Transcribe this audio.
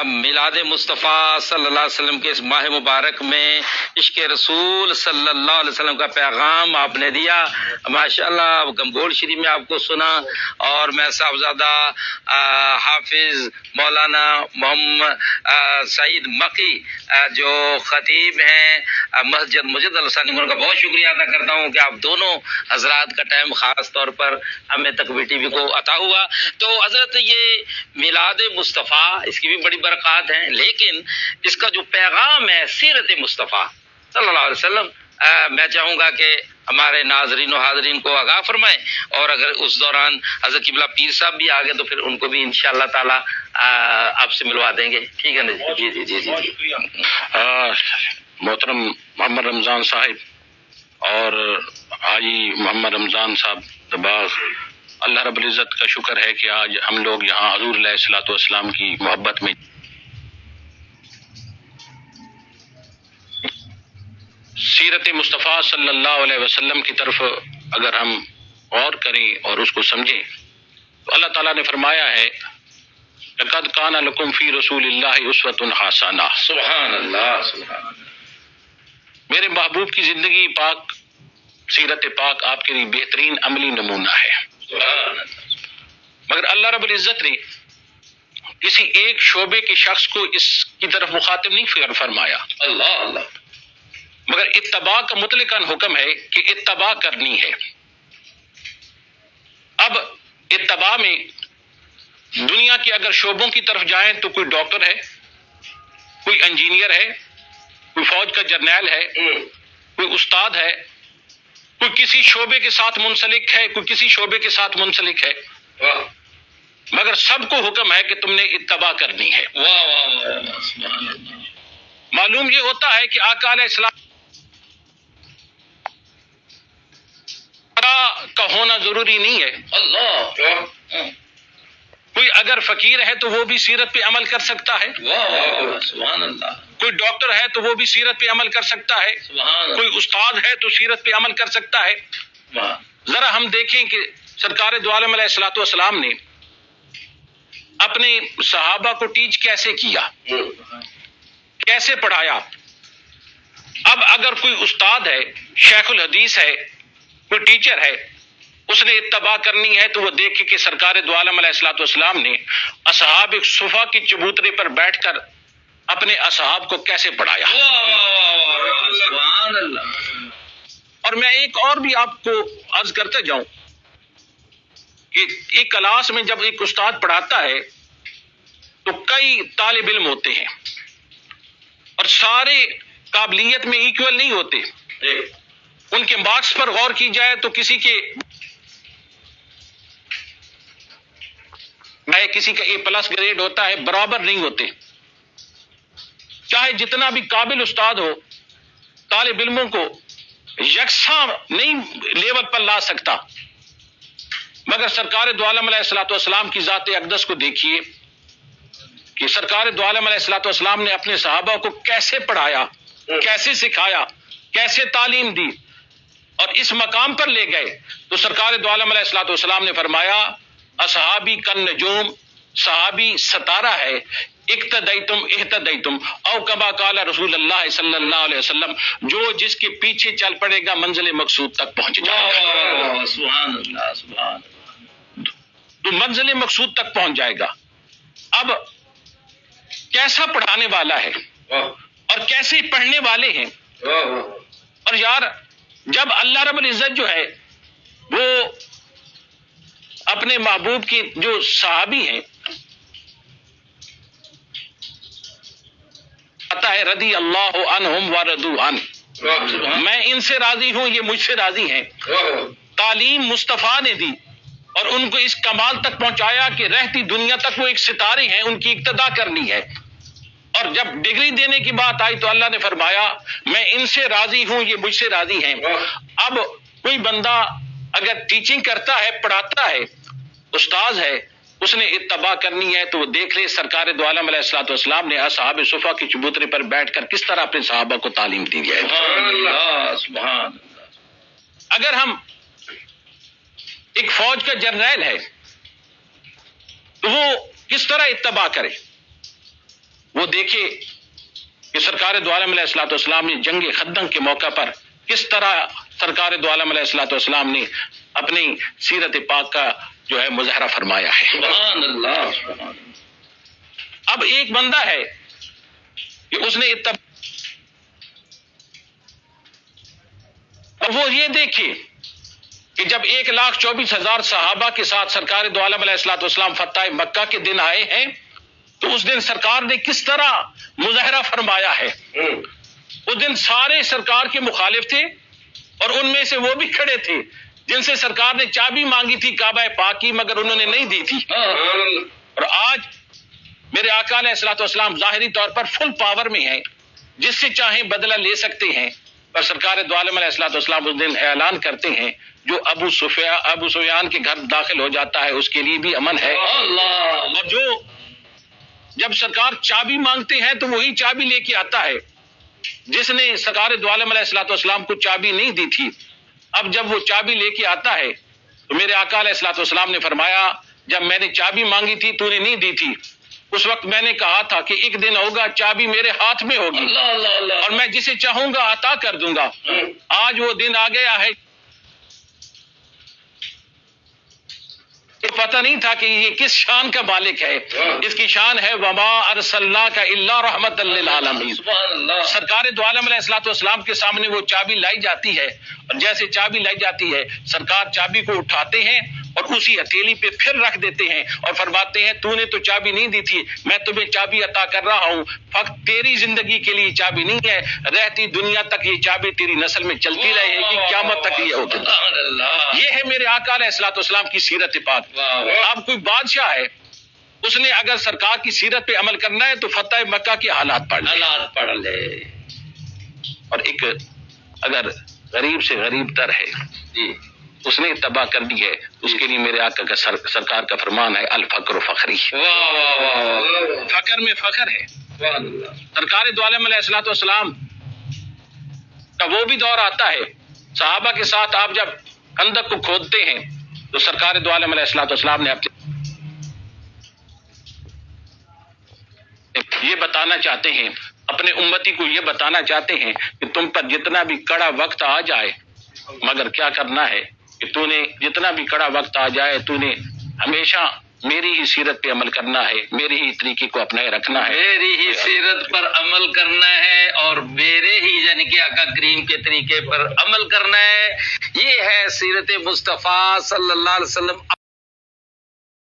میلاد مصطفیٰ صلی اللہ علیہ وسلم کے اس ماہ مبارک میں عشق رسول صلی اللہ علیہ وسلم کا پیغام آپ نے دیا. ماشاءاللہ گمگول شریف میں آپ کو سنا، اور میں صاحبزادہ حافظ مولانا محمد سعید مکی جو خطیب ہیں مسجد مجد الثانی، ان کا بہت شکریہ ادا کرتا ہوں کہ آپ دونوں حضرات کا ٹائم خاص طور پر ہمیں تقوی ٹی وی کو عطا ہوا. تو حضرت یہ میلاد مصطفیٰ اس کی بھی بڑی برکات ہیں، لیکن اس کا جو پیغام ہے سیرت مصطفیٰ صلی اللہ علیہ وسلم، میں چاہوں گا کہ ہمارے ناظرین و حاضرین کو آگاہ فرمائیں، اور اگر اس دوران حضرت قبلہ پیر صاحب بھی آگے تو پھر ان کو بھی انشاءاللہ تعالی آپ سے ملوا دیں گے. ٹھیک ہے نا جی؟ جی جی جی جی. محترم محمد رمضان صاحب اور حاجی محمد رمضان صاحب دباغ، اللہ رب العزت کا شکر ہے کہ آج ہم لوگ یہاں حضور علیہ الصلوۃ والسلام کی محبت میں سیرت مصطفیٰ صلی اللہ علیہ وسلم کی طرف اگر ہم غور کریں اور اس کو سمجھیں تو اللہ تعالیٰ نے فرمایا ہے لقد کان لکم فی رسول اللہ اسوۃ حسنہ. سبحان اللہ سبحان اللہ. میرے محبوب کی زندگی پاک، سیرت پاک آپ کے لیے بہترین عملی نمونہ ہے. سبحان اللہ. مگر اللہ رب العزت نے کسی ایک شعبے کے شخص کو اس کی طرف مخاطب نہیں فرمایا. اللہ اللہ. مگر اتباع کا مطلقاً حکم ہے کہ اتباع کرنی ہے. اب اتباع میں دنیا کے اگر شعبوں کی طرف جائیں تو کوئی ڈاکٹر ہے، کوئی انجینئر ہے، کوئی فوج کا جرنیل ہے، کوئی استاد ہے، کوئی کسی شعبے کے ساتھ منسلک ہے، کوئی کسی شعبے کے ساتھ منسلک ہے، مگر سب کو حکم ہے کہ تم نے اتباع کرنی ہے. معلوم یہ ہوتا ہے کہ آقا علیہ السلام کا ہونا ضروری نہیں ہے. اللہ. کوئی اگر فقیر ہے تو وہ بھی سیرت پہ عمل کر سکتا ہے. سبحان اللہ. کوئی ڈاکٹر ہے تو وہ بھی سیرت پہ عمل کر سکتا ہے. کوئی استاد ہے تو سیرت پہ عمل کر سکتا ہے. ذرا ہم دیکھیں کہ سرکار دو عالم علیہ الصلوۃ والسلام نے اپنے صحابہ کو ٹیچ کیسے کیا، کیسے پڑھایا. اب اگر کوئی استاد ہے، شیخ الحدیث ہے، کوئی ٹیچر ہے، اس نے اتباع کرنی ہے تو وہ دیکھے کہ سرکار دو عالم علیہ الصلوۃ والسلام نے اصحاب صفا کی چبوترے پر بیٹھ کر اپنے اصحاب کو کیسے پڑھایا. سبحان اللہ. اور میں ایک اور بھی آپ کو عرض کرتے جاؤں کہ ایک کلاس میں جب ایک استاد پڑھاتا ہے تو کئی طالب علم ہوتے ہیں اور سارے قابلیت میں ایکول نہیں ہوتے. ان کے مارکس پر غور کی جائے تو کسی کا اے پلس گریڈ ہوتا ہے، برابر نہیں ہوتے. چاہے جتنا بھی قابل استاد ہو، طالب علموں کو یکساں نہیں لیول پر لا سکتا. مگر سرکار دو عالم علیہ الصلوۃ والسلام کی ذات اقدس کو دیکھیے کہ سرکار دو عالم علیہ الصلوۃ والسلام نے اپنے صحابہ کو کیسے پڑھایا، کیسے سکھایا، کیسے تعلیم دی اور اس مقام پر لے گئے. تو سرکار دو عالم علیہ الصلوۃ والسلام نے فرمایا اصحابی کن نجوم، صحابی ستارہ ہے، اقتدیتم اہتدیتم او کما قال رسول اللہ صلی اللہ علیہ وسلم، جو جس کے پیچھے چل پڑے گا منزل مقصود تک پہنچ جائے گا. سبحان اللہ سبحان اللہ. تو منزل مقصود تک پہنچ جائے گا. اب کیسا پڑھانے والا ہے اور کیسے پڑھنے والے ہیں. اور یار جب اللہ رب العزت جو ہے وہ اپنے محبوب کی جو صحابی ہیں آتا ہے رضی اللہ عنہم ورضوا عنہ، میں ان سے راضی ہوں، یہ مجھ سے راضی ہیں. تعلیم مصطفیٰ نے دی اور ان کو اس کمال تک پہنچایا کہ رہتی دنیا تک وہ ایک ستارے ہیں، ان کی اقتدا کرنی ہے. اور جب ڈگری دینے کی بات آئی تو اللہ نے فرمایا میں ان سے راضی ہوں، یہ مجھ سے راضی ہیں. اب کوئی بندہ اگر ٹیچنگ کرتا ہے، پڑھاتا ہے، استاذ ہے، اس نے اتباع کرنی ہے تو وہ دیکھ لے سرکار دو عالم علیہ الصلوۃ والسلام نے اصحاب صفا کی چبوترے پر بیٹھ کر کس طرح اپنے صحابہ کو تعلیم دی ہے. سبحان اللہ سبحان اللہ. اگر ہم ایک فوج کا جرنیل ہے تو وہ کس طرح اتباع کرے. وہ دیکھے کہ سرکار دو عالم علیہ الصلوۃ والسلام نے جنگ خندق کے موقع پر کس طرح سرکار دو عالم علیہ الصلوۃ والسلام نے اپنی سیرت پاک کا جو ہے مظاہرہ فرمایا ہے۔ سبحان اللہ۔ اب ایک بندہ ہے کہ اس نے وہ یہ دیکھے کہ جب 1,24,000 صحابہ کے ساتھ سرکار دو عالم علیہ الصلوۃ والسلام فتح مکہ کے دن آئے ہیں تو اس دن سرکار نے کس طرح مظاہرہ فرمایا ہے۔ اس دن سارے سرکار کے مخالف تھے اور ان میں سے وہ بھی کھڑے تھے جن سے سرکار نے چابی مانگی تھی کعبہ پاک کی مگر انہوں نے نہیں دی تھی۔ اور آج میرے آقا علیہ الصلوۃ والسلام ظاہری طور پر فل پاور میں ہیں، جس سے چاہیں بدلہ لے سکتے ہیں، پر سرکار دو عالم علیہ الصلوۃ والسلام اس دن اعلان کرتے ہیں جو ابو سفیان کے گھر داخل ہو جاتا ہے اس کے لیے بھی امن ہے۔ اور جو جب سرکار چابی مانگتے ہیں تو وہی چابی لے کے آتا ہے جس نے سرکار دو عالم علیہ الصلوۃ والسلام کو چابی نہیں دی تھی۔ اب جب وہ چابی لے کے آتا ہے تو میرے آقا علیہ الصلوۃ والسلام نے فرمایا جب میں نے چابی مانگی تھی تو نے نہیں دی تھی، اس وقت میں نے کہا تھا کہ ایک دن ہوگا چابی میرے ہاتھ میں ہوگی اور میں جسے چاہوں گا عطا کر دوں گا۔ آج وہ دن آ گیا ہے، پتہ نہیں تھا کہ یہ کس شان کا مالک ہے۔ اس کی شان ہے وما ارسلناک الا رحمۃ للعالمین۔ سرکار دو عالم علیہ الصلوۃ والسلام کے سامنے وہ چابی لائی جاتی ہے اور جیسے چابی لائی جاتی ہے سرکار چابی کو اٹھاتے ہیں اور اسی ہتھیلی پہ پھر رکھ دیتے ہیں اور فرماتے ہیں تو نے تو چابی نہیں دی تھی، میں تمہیں چابی عطا کر رہا ہوں، فقط تیری زندگی کے لیے چابی نہیں ہے، رہتی دنیا تک یہ چابی تیری نسل میں چلتی رہے گی، قیامت تک یہ ہوگی۔ یہ ہے میرے آقا علیہ الصلوۃ والسلام کی سیرت پاک۔ اب کوئی بادشاہ ہے، اس نے اگر سرکار کی سیرت پہ عمل کرنا ہے تو فتح مکہ کے حالات پڑھ لے۔ اور ایک اگر غریب سے غریب تر ہے جی اس نے تباہ کر دی ہے، اس کے لیے میرے آقا کا سرکار کا فرمان ہے الفقر فخری، فقر میں فخر ہے۔ سرکار دو عالم علیہ الصلوۃ والسلام کا وہ بھی دور آتا ہے، صحابہ کے ساتھ آپ جب خندق کو کھودتے ہیں تو سرکار دو عالم علیہ الصلوۃ والسلام نے یہ بتانا چاہتے ہیں، اپنے امتی کو یہ بتانا چاہتے ہیں کہ تم پر جتنا بھی کڑا وقت آ جائے مگر کیا کرنا ہے کہ تو نے جتنا بھی کڑا وقت آ جائے تو نے ہمیشہ میری ہی سیرت پہ عمل کرنا ہے، میری ہی طریقے کو اپنائے رکھنا ہے، میری ہی سیرت پر عمل کرنا ہے اور میرے ہی یعنی کہ آقا کریم کے طریقے پر عمل کرنا ہے۔ یہ ہے سیرت مصطفیٰ صلی اللہ علیہ وسلم۔